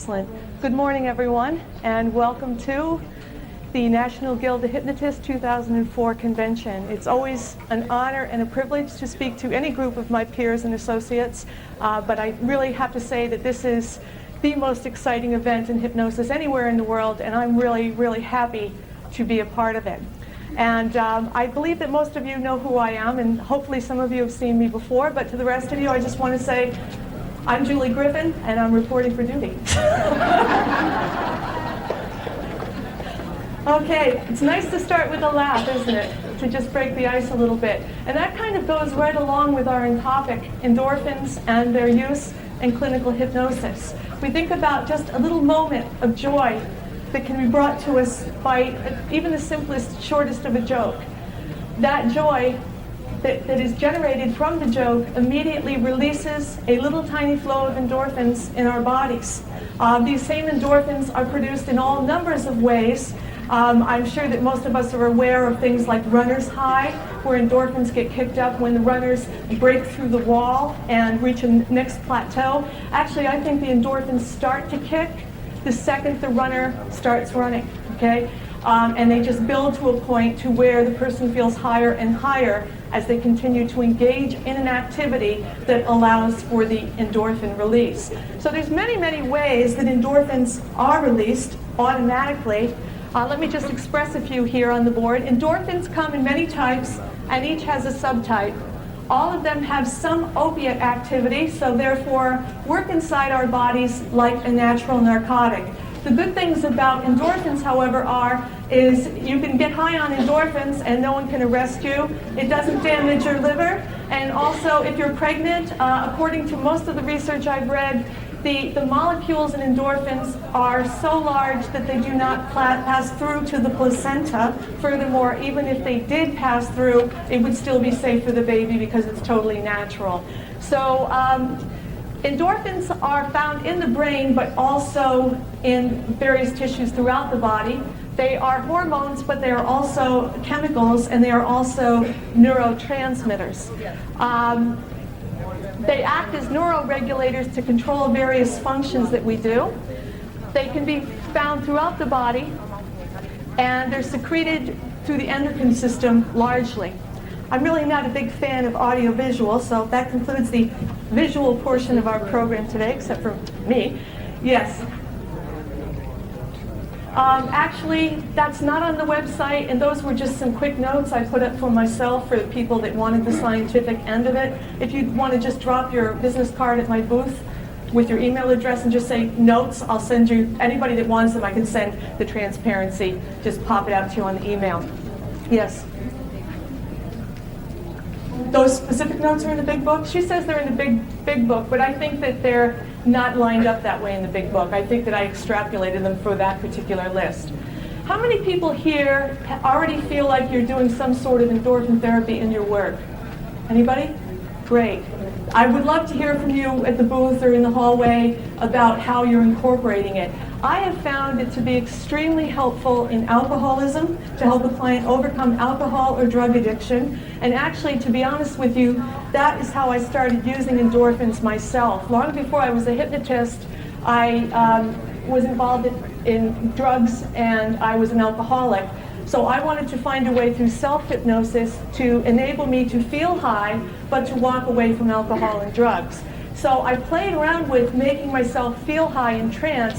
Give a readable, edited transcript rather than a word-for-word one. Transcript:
Excellent. Good morning, everyone, and welcome to the National Guild of Hypnotists 2004 convention. It's always an honor and a privilege to speak to any group of my peers and associates, but I really have to say that this is the most exciting event in hypnosis anywhere in the world, and I'm really, really happy to be a part of it. And I believe that most of you know who I am, and hopefully some of you have seen me before, but to the rest of you, I just want to say, I'm Julie Griffin, and I'm reporting for duty. Okay, it's nice to start with a laugh, isn't it? To just break the ice a little bit. And that kind of goes right along with our topic, endorphins and their use in clinical hypnosis. We think about just a little moment of joy that can be brought to us by even the simplest, shortest of a joke. That joy that is generated from the joke immediately releases a little tiny flow of endorphins in our bodies. These same endorphins are produced in all numbers of ways. I'm sure that most of us are aware of things like runner's high, where endorphins get kicked up when the runners break through the wall and reach a next plateau. Actually, I think the endorphins start to kick the second the runner starts running, okay? And they just build to a point to where the person feels higher and higher as they continue to engage in an activity that allows for the endorphin release. So there's many, many ways that endorphins are released automatically. Let me just express a few here on the board. Endorphins come in many types, and each has a subtype. All of them have some opiate activity, so therefore work inside our bodies like a natural narcotic. The good things about endorphins, however, is you can get high on endorphins and no one can arrest you. It doesn't damage your liver. And also, if you're pregnant, according to most of the research I've read, the molecules in endorphins are so large that they do not pass through to the placenta. Furthermore, even if they did pass through, it would still be safe for the baby because it's totally natural. So endorphins are found in the brain, but also in various tissues throughout the body. They are hormones, but they are also chemicals, and they are also neurotransmitters. They act as neuroregulators to control various functions that we do. They can be found throughout the body, and they're secreted through the endocrine system largely. I'm really not a big fan of audiovisual, so that concludes the visual portion of our program today, except for me. Yes. Actually, that's not on the website, and those were just some quick notes I put up for myself for the people that wanted the scientific end of it. If you want to just drop your business card at my booth with your email address and just say notes, I'll send you, anybody that wants them, I can send the transparency, just pop it out to you on the email. Yes? Those specific notes are in the big book? She says they're in the big book, but I think that they're not lined up that way in the big book. I think that I extrapolated them for that particular list. How many people here already feel like you're doing some sort of endorphin therapy in your work? Anybody? Great. I would love to hear from you at the booth or in the hallway about how you're incorporating it. I have found it to be extremely helpful in alcoholism, to help a client overcome alcohol or drug addiction. And actually, to be honest with you, that is how I started using endorphins myself. Long before I was a hypnotist, I was involved in drugs and I was an alcoholic. So I wanted to find a way through self-hypnosis to enable me to feel high, but to walk away from alcohol and drugs. So I played around with making myself feel high in trance.